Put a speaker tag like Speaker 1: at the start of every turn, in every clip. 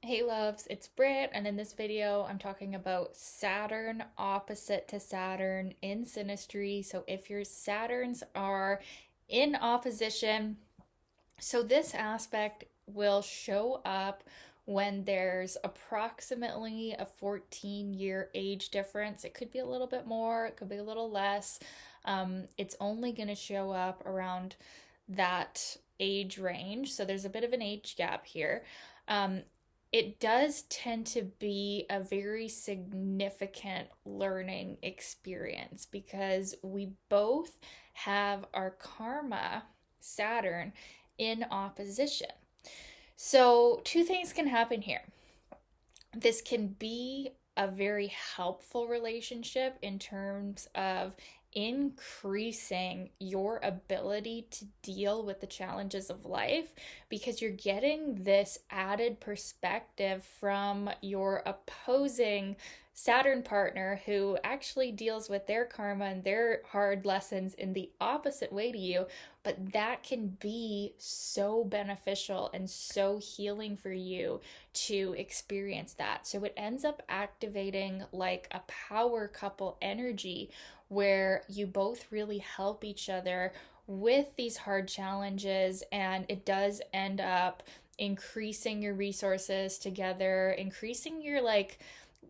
Speaker 1: Hey loves, it's Britt, and in this video I'm talking about Saturn opposite to Saturn in Synastry. So if your Saturns are in opposition, so this aspect will show up when there's approximately a 14-year age difference. It could be a little bit more, it could be a little less. It's only going to show up around that age range. So there's a bit of an age gap here. Um, it does tend to be a very significant learning experience because we both have our karma, Saturn, in opposition. So, two things can happen here. This can be a very helpful relationship in terms of increasing your ability to deal with the challenges of life because you're getting this added perspective from your opposing Saturn partner who actually deals with their karma and their hard lessons in the opposite way to you. But that can be so beneficial and so healing for you to experience that. So it ends up activating like a power couple energy where you both really help each other with these hard challenges, and it does end up increasing your resources together, increasing your like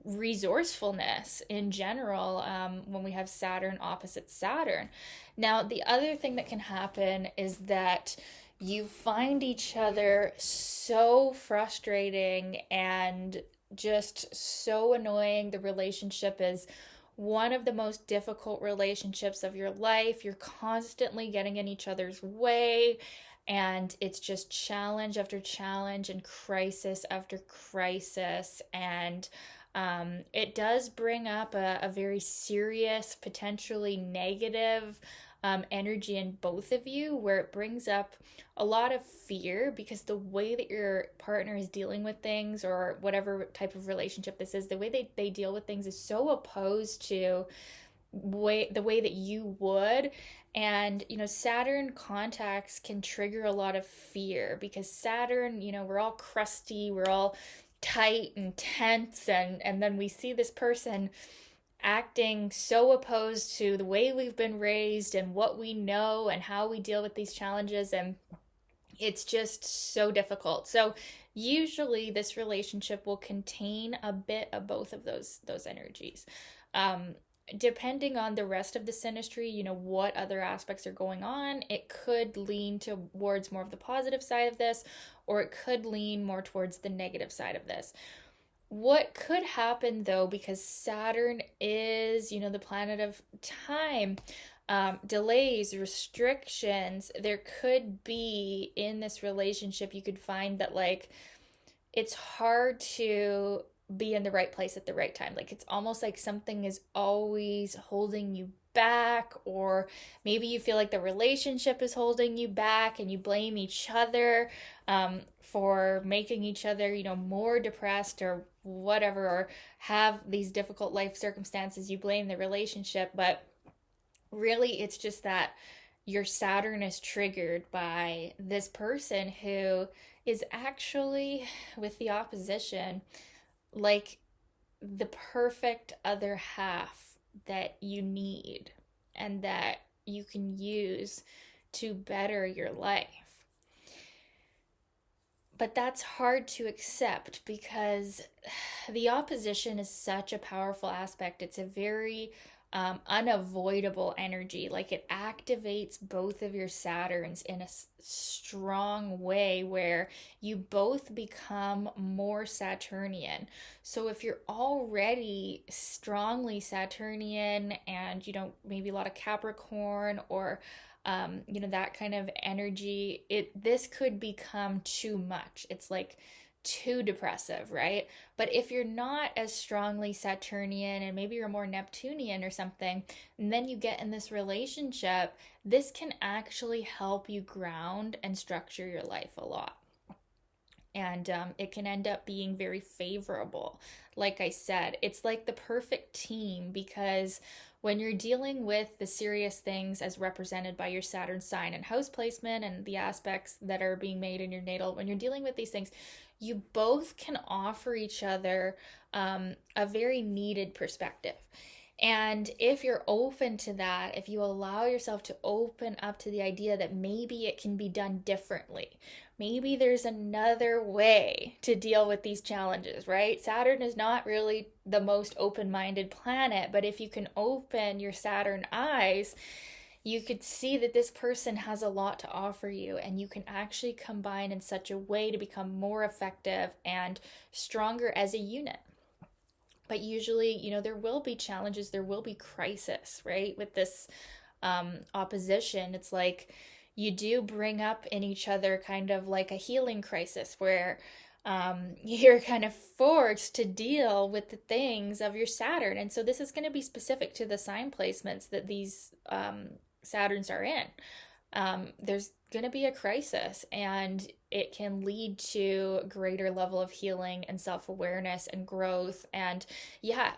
Speaker 1: resourcefulness in general when we have Saturn opposite Saturn. Now, the other thing that can happen is that you find each other so frustrating and just so annoying. The relationship is one of the most difficult relationships of your life. You're constantly getting in each other's way, and it's just challenge after challenge and crisis after crisis. And it does bring up a very serious, potentially negative energy in both of you, where it brings up a lot of fear because the way that your partner is dealing with things, or whatever type of relationship this is, the way they deal with things is so opposed to the way that you would. And Saturn contacts can trigger a lot of fear because Saturn, we're all crusty, we're all tight and tense, and then we see this person acting so opposed to the way we've been raised and what we know and how we deal with these challenges, and it's just so difficult. So usually this relationship will contain a bit of both of those energies. um Depending on the rest of the synastry, what other aspects are going on, it could lean towards more of the positive side of this, or it could lean more towards the negative side of this. What could happen though, because Saturn is, the planet of time, delays, restrictions, there could be in this relationship, you could find that like it's hard to be in the right place at the right time. Like it's almost like something is always holding you back, or maybe you feel like the relationship is holding you back and you blame each other for making each other, more depressed or whatever, or have these difficult life circumstances. You blame the relationship, but really it's just that your Saturn is triggered by this person who is actually, with the opposition, like the perfect other half that you need and that you can use to better your life. But that's hard to accept because the opposition is such a powerful aspect. It's a very unavoidable energy. Like it activates both of your Saturns in a strong way where you both become more Saturnian. So if you're already strongly Saturnian and maybe a lot of Capricorn, or that kind of energy, this could become too much. It's like too depressive, right? But if you're not as strongly Saturnian and maybe you're more Neptunian or something, and then you get in this relationship, this can actually help you ground and structure your life a lot. And it can end up being very favorable. Like I said, it's like the perfect team because when you're dealing with the serious things as represented by your Saturn sign and house placement and the aspects that are being made in your natal, when you're dealing with these things, you both can offer each other a very needed perspective. And if you're open to that, if you allow yourself to open up to the idea that maybe it can be done differently, maybe there's another way to deal with these challenges, right? Saturn is not really the most open minded planet, but if you can open your Saturn eyes, you could see that this person has a lot to offer you, and you can actually combine in such a way to become more effective and stronger as a unit. But usually, there will be challenges, there will be crisis, right? With this opposition, it's like you do bring up in each other kind of like a healing crisis where you're kind of forced to deal with the things of your Saturn. And so this is going to be specific to the sign placements that these Saturns are in. There's going to be a crisis, and it can lead to a greater level of healing and self-awareness and growth, and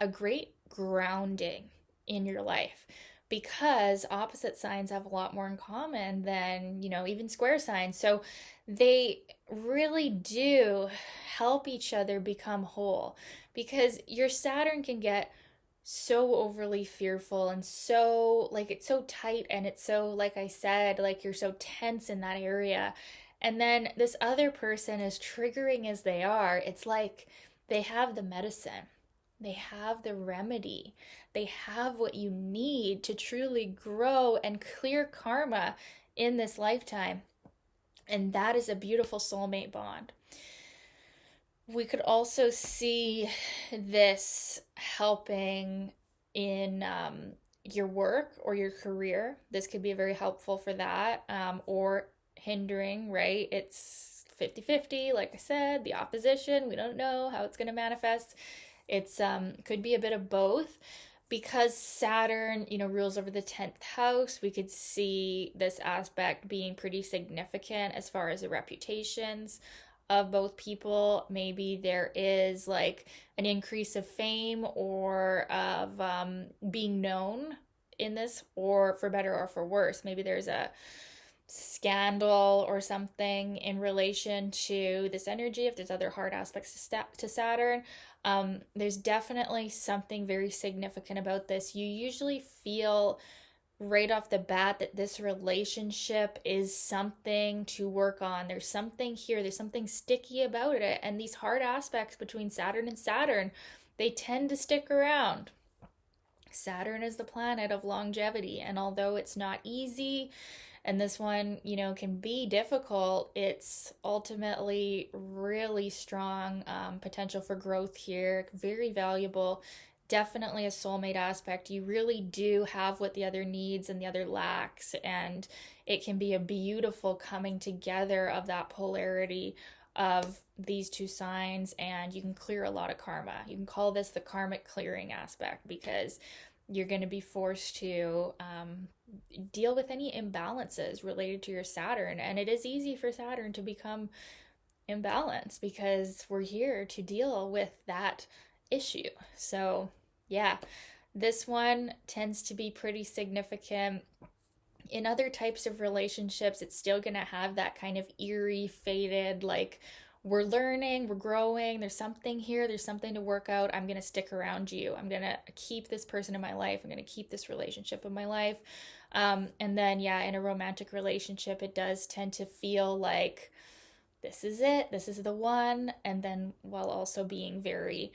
Speaker 1: a great grounding in your life, because opposite signs have a lot more in common than, even square signs. So they really do help each other become whole, because your Saturn can get so overly fearful and so like it's so tight, and it's so, like I said, like you're so tense in that area. And then this other person, as triggering as they are, it's like they have the medicine, they have the remedy, they have what you need to truly grow and clear karma in this lifetime. And that is a beautiful soulmate bond. We could also see this helping in your work or your career. This could be very helpful for that, or hindering, right? It's 50-50, like I said, the opposition. We don't know how it's going to manifest. It's could be a bit of both. Because Saturn, rules over the 10th house, we could see this aspect being pretty significant as far as the reputations of both people. Maybe there is like an increase of fame or of being known in this, or for better or for worse. Maybe there's a scandal or something in relation to this energy. If there's other hard aspects to Saturn, there's definitely something very significant about this. You usually feel right off the bat that this relationship is something to work on. There's something here, there's something sticky about it. And these hard aspects between Saturn and Saturn, they tend to stick around. Saturn is the planet of longevity, and although it's not easy, and this one, can be difficult, it's ultimately really strong potential for growth here, very valuable. Definitely a soulmate aspect. You really do have what the other needs and the other lacks, and it can be a beautiful coming together of that polarity of these two signs, and you can clear a lot of karma. You can call this the karmic clearing aspect, because you're going to be forced to deal with any imbalances related to your Saturn. And it is easy for Saturn to become imbalanced, because we're here to deal with that issue. So this one tends to be pretty significant. In other types of relationships, it's still going to have that kind of eerie, faded, like, we're learning, we're growing, there's something here, there's something to work out, I'm going to stick around you, I'm going to keep this person in my life, I'm going to keep this relationship in my life. And then, in a romantic relationship, it does tend to feel like this is it, this is the one, and then while also being very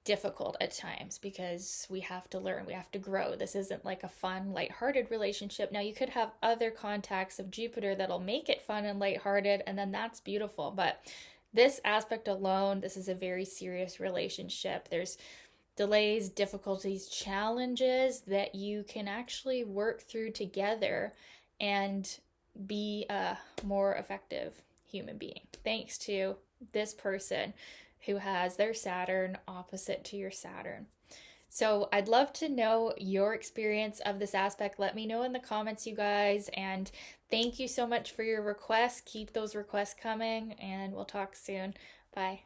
Speaker 1: difficult at times, because we have to learn, we have to grow. This isn't like a fun, lighthearted relationship. Now, you could have other contacts of Jupiter that'll make it fun and lighthearted, and then that's beautiful. But this aspect alone, this is a very serious relationship. There's delays, difficulties, challenges that you can actually work through together and be a more effective human being, thanks to this person who has their Saturn opposite to your Saturn. So I'd love to know your experience of this aspect. Let me know in the comments, you guys. And thank you so much for your requests. Keep those requests coming, and we'll talk soon. Bye.